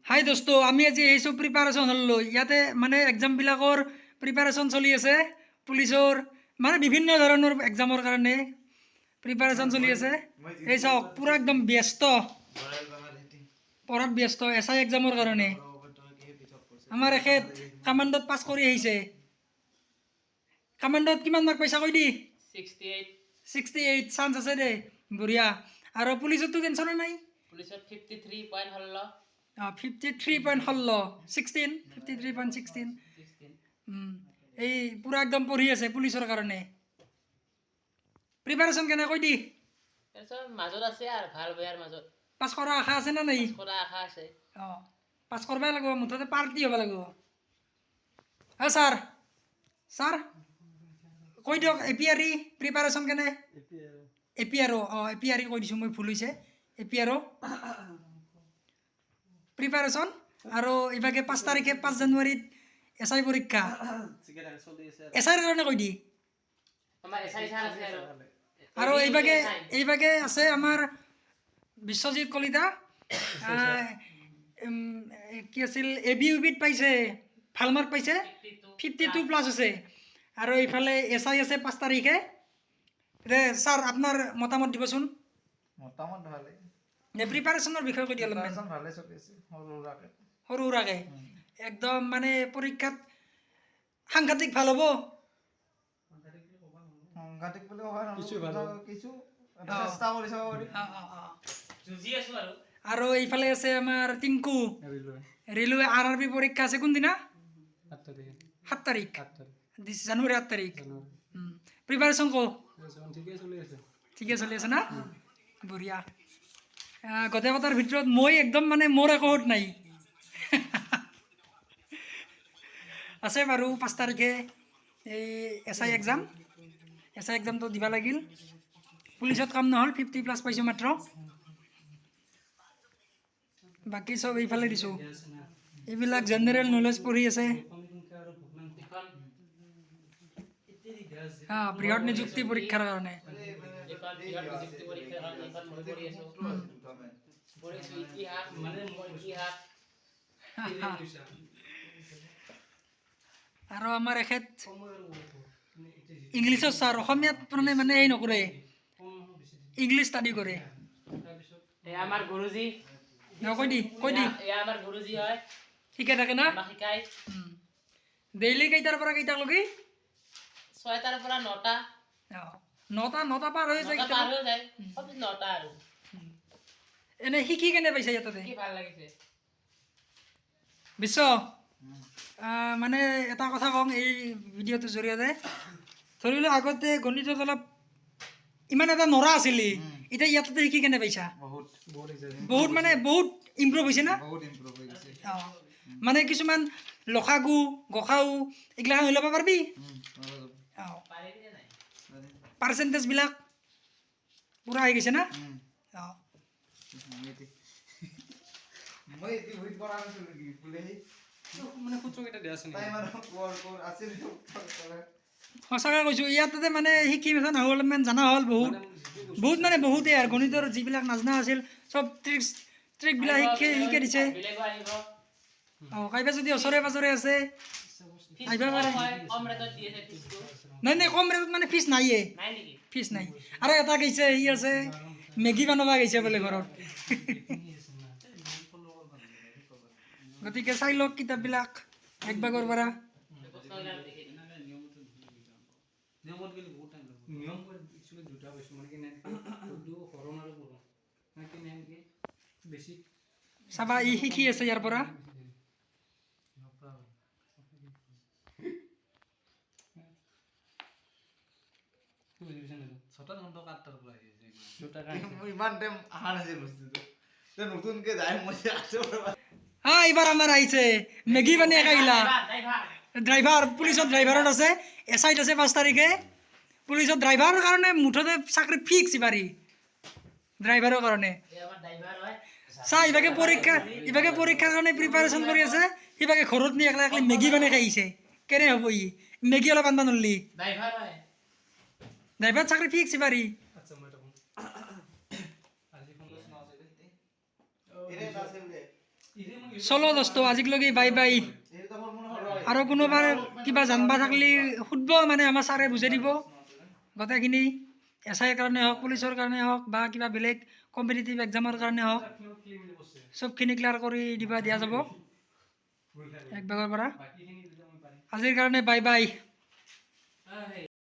হাই দোস্ত, আমি আজি আহিছোঁ প্ৰিপাৰেশ্যন হ'লোঁ। ইয়াতে মানে এক্সামবিলাকৰ প্ৰিপাৰেশ্যন চলি আছে, পুলিচৰ মানে বিভিন্ন ধৰণৰ এক্সামৰ কাৰণে প্ৰিপাৰেশ্যন চলি আছে। এই চাওক, পূৰা একদম ব্যস্ত, পঢ়াত ব্যস্ত SI এক্সামৰ কাৰণে। আমাৰ এখেত কামাণ্ডত পাছ কৰি আহিছে। কামাণ্ডত কিমান মাৰ্ক পাইছা কৈ দি? 68 চান্স আছে দে, বঢ়িয়া। আৰু পুলিচততো টেনশ্যনে নাই। পুলিচত 53.16 53.16 53.16 এই পূৰা একদম পঢ়ি আছে পুলিচৰ কাৰণে। প্ৰিপাৰেশ্যন কেনে কৈ দি? মাজত আছে আৰু ভাল বেয়াৰ মাজত। পাছ কৰাৰ আশা আছে নে নাই? কৰা আশা আছে। অঁ, পাছ কৰিবই লাগিব, মুঠতে পাৰ্টি হ'ব লাগিব। অঁ ছাৰ, ছাৰ কৈ দিয়ক APRE প্ৰিপাৰেশ্যন কেনে? APRE অঁ APRE কৈ দিছোঁ মই, ভুল হৈছে। APRE preparation. আৰু ইভাগে 5 তাৰিখে 5 জানুৱাৰীত SI পৰীক্ষা। SIৰ কাৰণে কৈ দি। আৰু এইভাগে আছে আমাৰ বিশ্বজিৎ কলিতা, কি আছিল ABUBত পাইছে, ভাল মাৰ্ক পাইছে, 52+ আছে। আৰু এইফালে SI আছে 5 তাৰিখে। ছাৰ আপোনাৰ মতামত দিবচোন। মতামত ভালে, প্ৰিপাৰেশ্যনৰ বিষয়ে কৈ দিয়ক অলপমান। ভালে চলি আছে সৰু সুৰাকে একদম মানে পৰীক্ষাত সাংঘাতিক ভাল হ'ব। সাংঘাতিক বুলি ক'ব কিছু চেষ্টা কৰি চাব পাৰি। আৰু এইফালে আছে আমাৰ টিংকু, ৰেলৱে RRB পৰীক্ষা আছে কোনদিনা? 7 তাৰিখ জানুৱাৰী 8 তাৰিখ। প্ৰিপাৰেশ্যন কওঁ ঠিকে চলি আছে না? বঢ়িয়া। গোটেইকেইটাৰ ভিতৰত মই একদম মানে মোৰ একো নাই। আছে বাৰু 5 তাৰিখে এই SI এক্সাম। SI এক্সামটো দিব লাগিল। পুলিচত কাম নহ'ল, 50+ পাইছোঁ মাত্ৰ। বাকী চব এইফালে দিছোঁ। এইবিলাক জেনেৰেল নলেজ পঢ়ি আছে। বৃহৎ নিযুক্তি পৰীক্ষাৰ কাৰণে। আৰু আমাৰ এখেত ইংলিছত ছাৰ, অসমীয়াত মানে এই নকৰে, ইংলিছ ষ্টাডি কৰে। আমাৰ গুৰুজী কৈ দি আমাৰ গুৰুজী হয়, শিকাই থাকে না? শিকাই ডেইলি কেইটাৰ পৰা কেইটালৈকে? 6টাৰ পৰা 9টা। 9টা পাৰ হৈ যায়। 9টা আৰু এনে শিকি কেনে পাইছা ইয়াতে? ভাল লাগিছে। বিশ্ব মানে এটা কথা কওঁ এই ভিডিঅ'টোৰ জৰিয়তে। ধৰি লওক আগতে গণিতত অলপ ইমান এটা নৰা আছিলি, এতিয়া ইয়াতে শিকি কেনে পাইছা? বহুত মানে বহুত ইম্প্ৰুভ হৈছে না? অঁ, মানে কিছুমান লসাগু গসাউ এইগিলা হৈ ল'ব পাৰিবি। অঁ, পাৰ্চেণ্টেজবিলাক পূৰা হৈ গৈছে না? অঁ, মানে সূত্ৰকেইটা দিয়া আছে সঁচাকৈ কৈছোঁ, ইয়াতে মানে শিকি মেথা নহ'ল, অলপমান জনা হ'ল। বহুত মানে বহুতেই আৰু গণিতৰ যিবিলাক নাজনা আছিল চব ট্ৰিকবিলাক শিকাই দিছে। অঁ, কাইবা যদি ওচৰে পাঁজৰে আছে আহিব পাৰে। নাই কম ৰেটত মানে ফিজ নাইয়ে, ফিজ নাই। আৰু এটা গৈছে সি আছে মেগী বনাব গৈছে বোলে ঘৰত। গতিকে চাই লওক কিতাপবিলাক একবাগৰ পৰা। চাবা ই শিকি আছে ইয়াৰ পৰা। ইমান টাইম অহা নাছিল বস্তুটো, নতুনকে যায় মই। এইবাৰ আমাৰ আহিছে মেগী বনাই খাইলা ড্ৰাইভাৰ, পুলিচত ড্ৰাইভাৰত আছে। SIত আছে 5 তাৰিখে। পুলিচত ড্ৰাইভাৰৰ কাৰণে মুঠতে চাকৰি ফিক্স পাৰি, ড্ৰাইভাৰৰ কাৰণে। চা ইভাগে পৰীক্ষাৰ কাৰণে প্ৰিপাৰেশ্যন কৰি আছে, সিভাগে ঘৰত নি একলা মেগী বনাই খাই আহিছে। কেনে হ'ব ই? মেগী অলপ আনবা নৰলি? ড্ৰাইভাৰ চাকৰি ফিক্স পাৰি। চলো দোস্ত আজিলৈকে বাই বাই আৰু কোনোবাৰ কিবা জানবা থাকলি সুধব মানে আমাৰ ছাৰে বুজাই দিব গোটেইখিনি SI ৰ কাৰণে হওক পুলিচৰ কাৰণে হওক বা কিবা বেলেগ কম্পিটিটিভ এক্সামৰ কাৰণে হওক চবখিনি ক্লিয়াৰ কৰি দিয়া যাব এক ভাগৰ পৰা আজিৰ কাৰণে বাই বাই